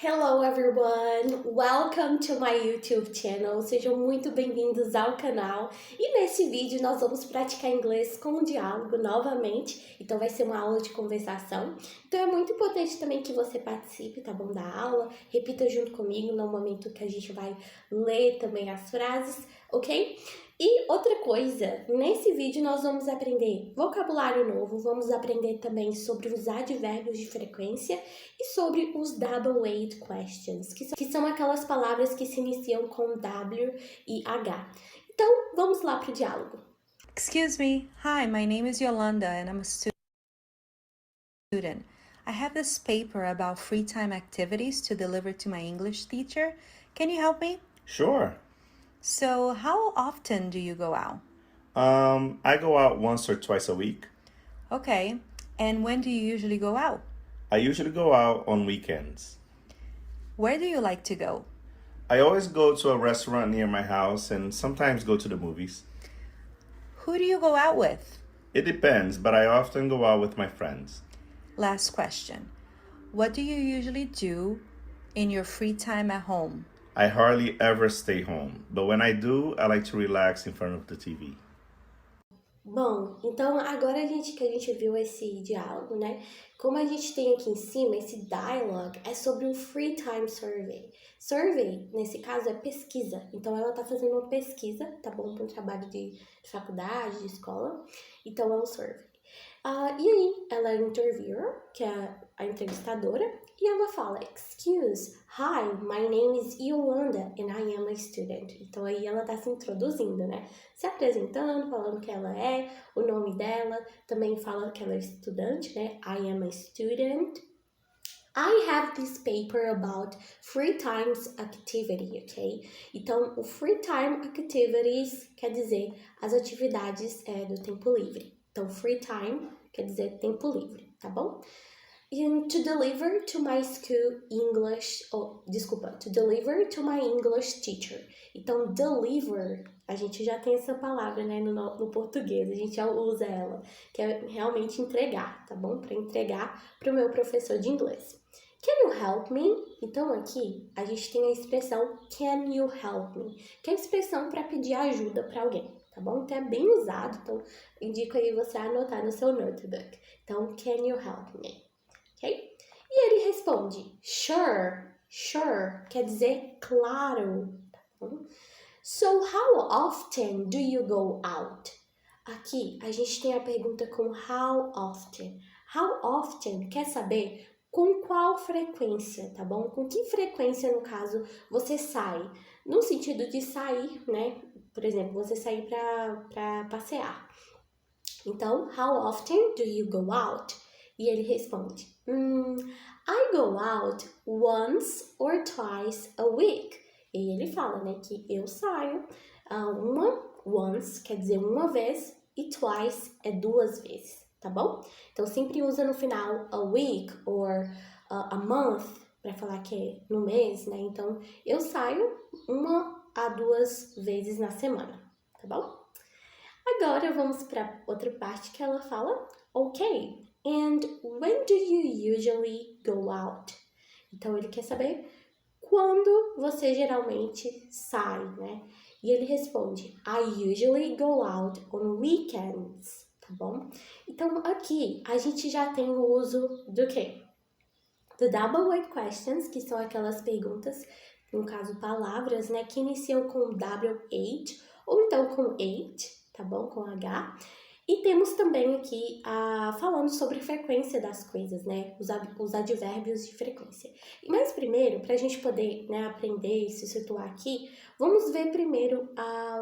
Hello everyone, welcome to my YouTube channel, sejam muito bem-vindos ao canal e nesse vídeo nós vamos praticar inglês com um diálogo novamente, então vai ser uma aula de conversação, então é muito importante também que você participe, tá bom, da aula, repita junto comigo no momento que a gente vai ler também as frases, ok? E outra coisa, nesse vídeo nós vamos aprender vocabulário novo, vamos aprender também sobre os advérbios de frequência e sobre os double-weight questions, que são aquelas palavras que se iniciam com W e H. Então, vamos lá para o diálogo. Excuse me. Hi, my name is Yolanda and I'm a student. I have this paper about free time activities to deliver to my English teacher. Can you help me? Sure. So, how often do you go out? I go out once or twice a week. Okay. And when do you usually go out? I usually go out on weekends. Where do you like to go? I always go to a restaurant near my house and sometimes go to the movies. Who do you go out with? It depends, but I often go out with my friends. Last question. What do you usually do in your free time at home? I hardly ever stay home, but when I do, I like to relax in front of the TV. Bom, então agora que a gente viu esse diálogo, né? Como a gente tem aqui em cima, esse dialogue é sobre um free time survey. Survey, nesse caso, é pesquisa. Então, ela tá fazendo uma pesquisa, tá bom? Para um trabalho de faculdade, de escola. Então, é um survey. E aí, ela é a interviewer, que é a entrevistadora, e ela fala, hi, my name is Yolanda and I am a student. Então, aí ela tá se introduzindo, né? Se apresentando, falando que ela é, o nome dela, também fala que ela é estudante, né? I am a student. I have this paper about free times activity, ok? Então, o free time activities quer dizer as atividades do tempo livre. Então, free time quer dizer tempo livre, tá bom? And to deliver to my school English, to deliver to my English teacher. Então, deliver, a gente já tem essa palavra, né, no português, a gente já usa ela, que é realmente entregar, tá bom? Para entregar para o meu professor de inglês. Can you help me? Então, aqui, a gente tem a expressão can you help me, que é a expressão para pedir ajuda para alguém. Tá bom? Então é bem usado, então indico aí você anotar no seu notebook. Então, can you help me? Ok? E ele responde, sure, quer dizer claro, tá bom? So, how often do you go out? Aqui, a gente tem a pergunta com how often. How often quer saber com qual frequência, tá bom? Com que frequência, no caso, você sai? No sentido de sair, né? Por exemplo, você sair para passear. Então, how often do you go out? E ele responde, I go out once or twice a week. E ele fala, né, que eu saio once quer dizer uma vez e twice é duas vezes, tá bom? Então, sempre usa no final a week or a month para falar que é no mês, né? Então, eu saio uma a duas vezes na semana, tá bom? Agora vamos para outra parte que ela fala, ok, and when do you usually go out? Então ele quer saber quando você geralmente sai, né? E ele responde, I usually go out on weekends, tá bom? Então aqui a gente já tem o uso do quê? The double weight questions, que são aquelas perguntas, no caso palavras, né, que iniciam com W8 ou então com 8, tá bom? Com H. E temos também aqui falando sobre a frequência das coisas, né? Os advérbios de frequência. Mas primeiro, para a gente poder, né, aprender e se situar aqui, vamos ver primeiro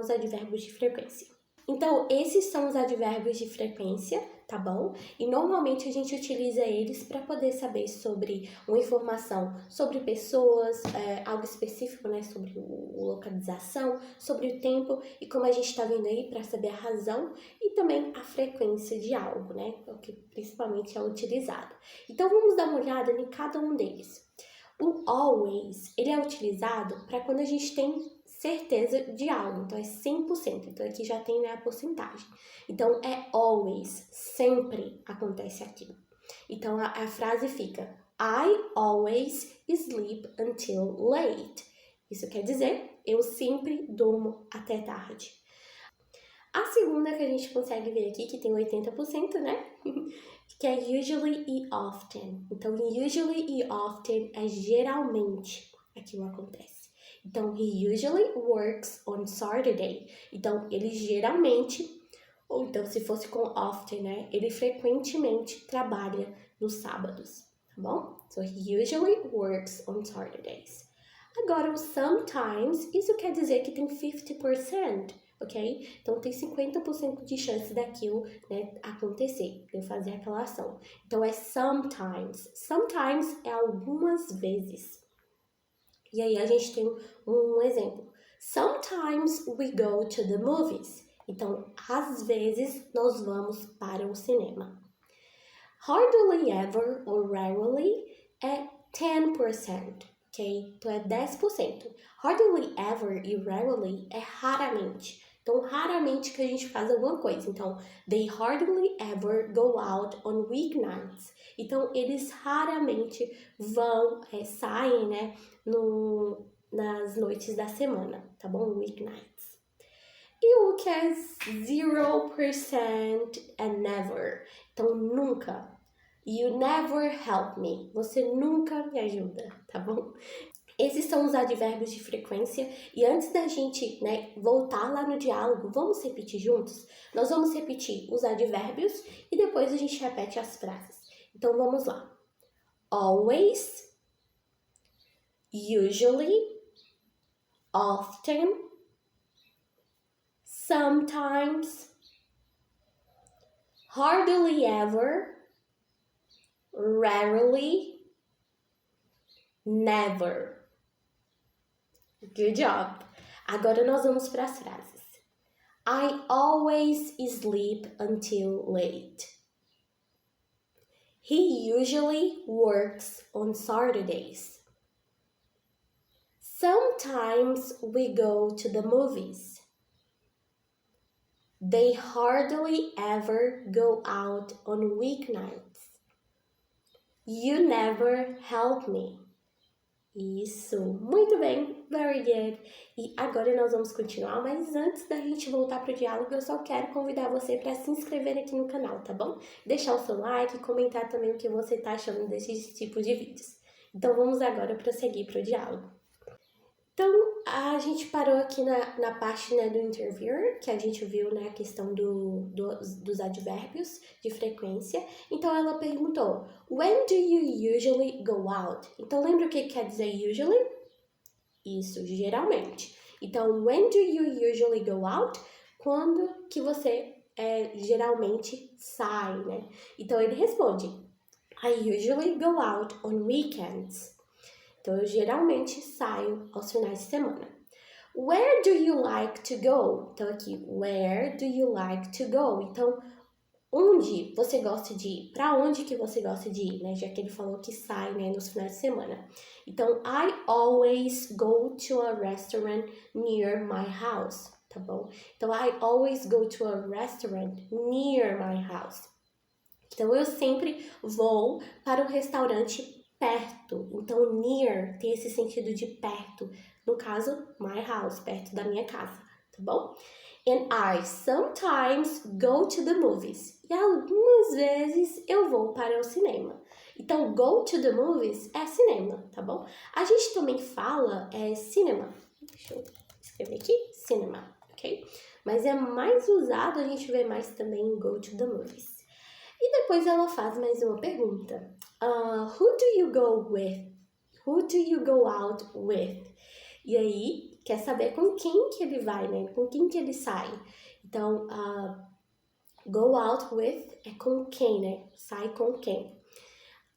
os advérbios de frequência. Então, esses são os advérbios de frequência, tá bom? E normalmente a gente utiliza eles para poder saber sobre uma informação sobre pessoas, algo específico, né? Sobre localização, sobre o tempo e como a gente está vendo aí para saber a razão e também a frequência de algo, né? O que principalmente é utilizado. Então, vamos dar uma olhada em cada um deles. O always, ele é utilizado para quando a gente tem certeza de algo, então é 100%, então aqui já tem, né, a porcentagem. Então é always, sempre acontece aquilo. Então a frase fica, I always sleep until late. Isso quer dizer, eu sempre durmo até tarde. A segunda que a gente consegue ver aqui, que tem 80%, né? Que é usually e often. Então, usually e often é geralmente aquilo acontece. Então, he usually works on Saturday. Então, ele geralmente, ou então se fosse com often, né? Ele frequentemente trabalha nos sábados, tá bom? So, he usually works on Saturdays. Agora, o sometimes, isso quer dizer que tem 50%, ok? Então, tem 50% de chance daquilo, né, acontecer, de eu fazer aquela ação. Então, é sometimes. Sometimes é algumas vezes. E aí, a gente tem um exemplo. Sometimes we go to the movies. Então, às vezes, nós vamos para o cinema. Hardly ever or rarely é 10%, ok? Então, é 10%. Hardly ever e rarely é raramente. Então, raramente que a gente faz alguma coisa. Então, they hardly ever go out on weeknights. Então, eles raramente vão, saem, né, nas noites da semana, tá bom? Weeknights. E o que é 0% é never. Então, nunca. You never help me. Você nunca me ajuda, tá bom? Esses são os advérbios de frequência. E antes da gente, né, voltar lá no diálogo, vamos repetir juntos? Nós vamos repetir os advérbios e depois a gente repete as frases. Então, vamos lá. Always, usually, often, sometimes, hardly ever, rarely, never. Good job! Agora nós vamos para as frases. I always sleep until late. He usually works on Saturdays. Sometimes we go to the movies. They hardly ever go out on weeknights. You never help me. Isso, muito bem, very good. E agora nós vamos continuar, mas antes da gente voltar para o diálogo, eu só quero convidar você para se inscrever aqui no canal, tá bom? Deixar o seu like e comentar também o que você está achando desse tipo de vídeos. Então vamos agora prosseguir para o diálogo. Então, a gente parou aqui na parte, né, do interviewer, que a gente viu, né, a questão dos advérbios de frequência. Então, ela perguntou, when do you usually go out? Então, lembra o que quer dizer usually? Isso, geralmente. Então, when do you usually go out? Quando que você geralmente sai, né? Então, ele responde, I usually go out on weekends. Então, eu geralmente saio aos finais de semana. Where do you like to go? Então, aqui, where do you like to go? Então, onde você gosta de ir? Para onde que você gosta de ir, né? Já que ele falou que sai, né, nos finais de semana. Então, I always go to a restaurant near my house, tá bom? Então, I always go to a restaurant near my house. Então, eu sempre vou para um restaurante perto. Então, near tem esse sentido de perto. No caso, my house, perto da minha casa, tá bom? And I sometimes go to the movies. E algumas vezes eu vou para o cinema. Então, go to the movies é cinema, tá bom? A gente também fala cinema. Deixa eu escrever aqui, cinema, ok? Mas é mais usado, a gente vê mais também go to the movies. E depois ela faz mais uma pergunta. Who do you go with? Who do you go out with? E aí, quer saber com quem que ele vai, né? Com quem que ele sai. Então, go out with é com quem, né? Sai com quem.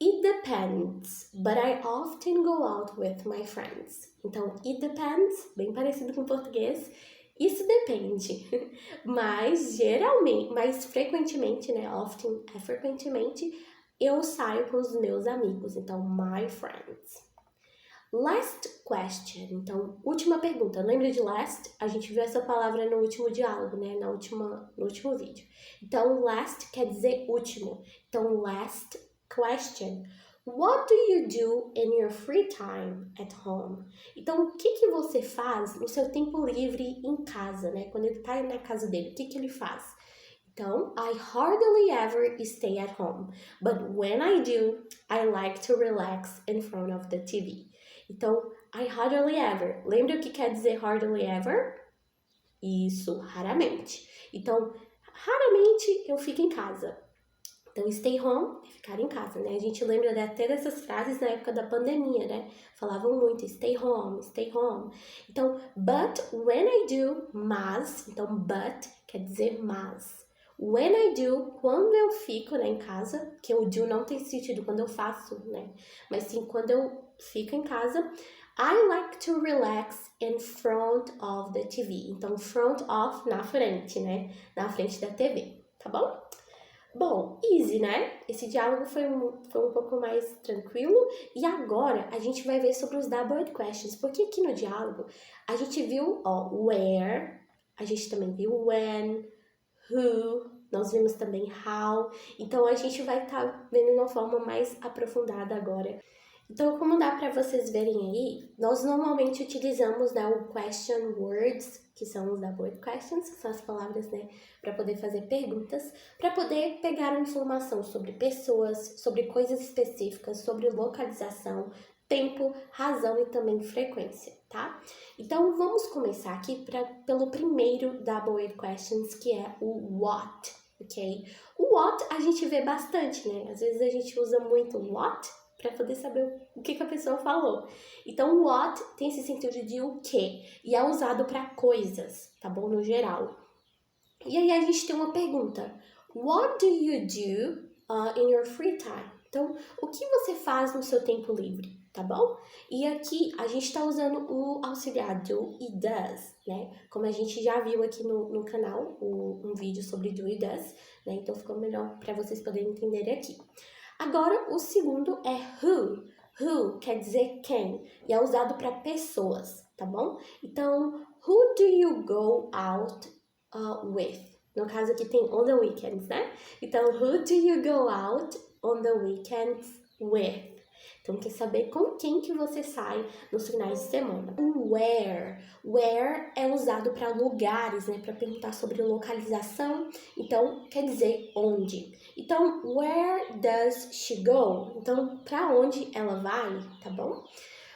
It depends, but I often go out with my friends. Então, it depends, bem parecido com o português. Isso depende, mas geralmente, mais frequentemente, né? Often é frequentemente, eu saio com os meus amigos. Então, my friends. Last question. Então, última pergunta. Lembra de last? A gente viu essa palavra no último diálogo, né? No último vídeo. Então, last quer dizer último. Então, last question. What do you do in your free time at home? Então, o que você faz no seu tempo livre em casa, né? Quando ele tá na casa dele, o que ele faz? Então, I hardly ever stay at home, but when I do, I like to relax in front of the TV. Então, I hardly ever. Lembra o que quer dizer hardly ever? Isso, raramente. Então, raramente eu fico em casa. Então, stay home é ficar em casa, né? A gente lembra até dessas frases na época da pandemia, né? Falavam muito, stay home, stay home. Então, but when I do, mas, então, but quer dizer mas. When I do, quando eu fico, né, em casa, que o do não tem sentido quando eu faço, né? Mas sim, quando eu fico em casa, I like to relax in front of the TV. Então, front of, na frente, né? Na frente da TV, tá bom? Bom, easy, né? Esse diálogo foi um pouco mais tranquilo. E agora a gente vai ver sobre os double questions. Porque aqui no diálogo a gente viu, ó, where, a gente também viu when, who, nós vimos também how. Então a gente vai estar vendo de uma forma mais aprofundada agora. Então, como dá para vocês verem aí, nós normalmente utilizamos, né, o question words, que são os double questions, que são as palavras, né, para poder fazer perguntas, para poder pegar informação sobre pessoas, sobre coisas específicas, sobre localização, tempo, razão e também frequência, tá? Então, vamos começar aqui pelo primeiro double questions, que é o what, ok? O what a gente vê bastante, né? Às vezes a gente usa muito what para poder saber o que a pessoa falou. Então, what tem esse sentido de o que e é usado para coisas, tá bom? No geral. E aí a gente tem uma pergunta. What do you do in your free time? Então, o que você faz no seu tempo livre, tá bom? E aqui a gente está usando o auxiliar do e does, né? Como a gente já viu aqui no canal, um vídeo sobre do e does, né? Então ficou melhor para vocês poderem entender aqui. Agora, o segundo é who. Who quer dizer quem e é usado para pessoas, tá bom? Então, who do you go out with? No caso aqui tem on the weekends, né? Então, who do you go out on the weekends with? Então, quer saber com quem que você sai nos finais de semana. O where. Where é usado para lugares, né? Para perguntar sobre localização. Então, quer dizer onde. Então, where does she go? Então, para onde ela vai, tá bom?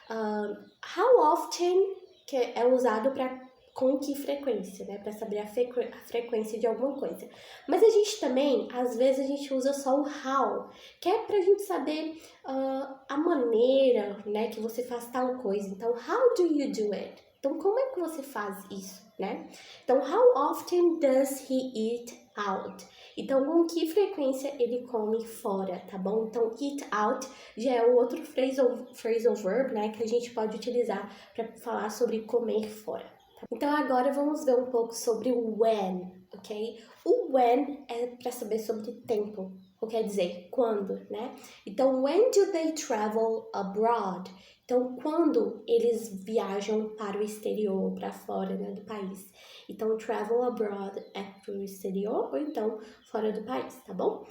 How often, que é usado para com que frequência, né? Para saber a frequência de alguma coisa. Mas a gente também, às vezes, a gente usa só o how, que é pra gente saber a maneira, né, que você faz tal coisa. Então, how do you do it? Então, como é que você faz isso, né? Então, how often does he eat out? Então, com que frequência ele come fora, tá bom? Então, eat out já é o outro phrasal verb, né, que a gente pode utilizar para falar sobre comer fora. Então, agora vamos ver um pouco sobre o when, ok? O when é para saber sobre tempo, ou quer dizer, quando, né? Então, when do they travel abroad? Então, quando eles viajam para o exterior, para fora, né, do país. Então, travel abroad é para o exterior ou então fora do país, tá bom?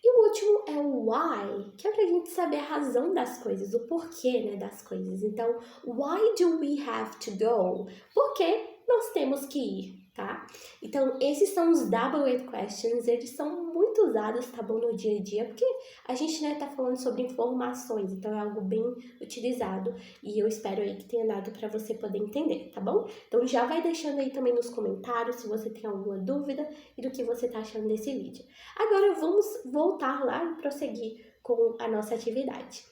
E o último é o why, que é pra gente saber a razão das coisas, o porquê, né, das coisas. Então, why do we have to go? Porque nós temos que ir, tá? Então, esses são os double questions, eles são muito usados, tá bom, no dia a dia, porque a gente, né, tá falando sobre informações, então é algo bem utilizado e eu espero aí que tenha dado para você poder entender, tá bom? Então, já vai deixando aí também nos comentários se você tem alguma dúvida e do que você tá achando desse vídeo. Agora, vamos voltar lá e prosseguir com a nossa atividade.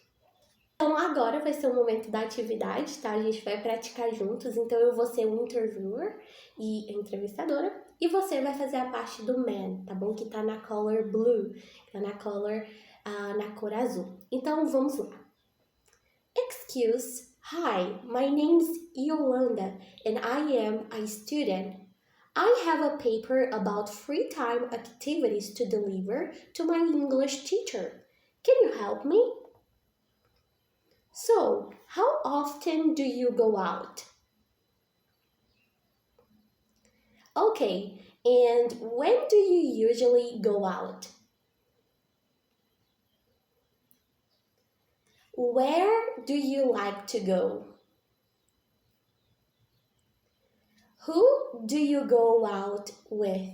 Então, agora vai ser o momento da atividade, tá? A gente vai praticar juntos. Então, eu vou ser o interviewer e a entrevistadora. E você vai fazer a parte do man, tá bom? Que tá na color blue, tá na cor azul. Então, vamos lá. Excuse, hi, my name's Yolanda and I am a student. I have a paper about free time activities to deliver to my English teacher. Can you help me? So, how often do you go out? Okay, and when do you usually go out? Where do you like to go? Who do you go out with?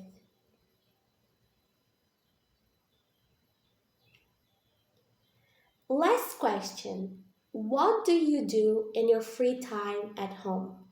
Last question. What do you do in your free time at home?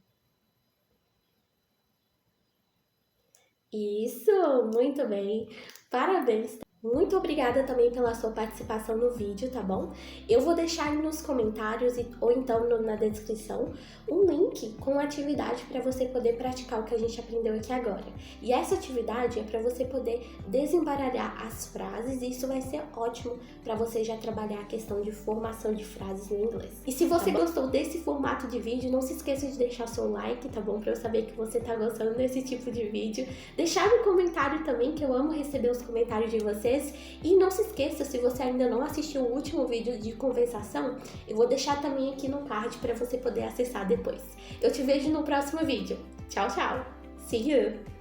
Isso, muito bem. Parabéns. Muito obrigada também pela sua participação no vídeo, tá bom? Eu vou deixar aí nos comentários ou então na descrição um link com a atividade para você poder praticar o que a gente aprendeu aqui agora. E essa atividade é para você poder desembaralhar as frases e isso vai ser ótimo para você já trabalhar a questão de formação de frases no inglês. E se você gostou desse formato de vídeo, não se esqueça de deixar seu like, tá bom? Para eu saber que você tá gostando desse tipo de vídeo. Deixar no comentário também, que eu amo receber os comentários de vocês. E não se esqueça, se você ainda não assistiu o último vídeo de conversação, eu vou deixar também aqui no card para você poder acessar depois. Eu te vejo no próximo vídeo. Tchau, tchau! See you!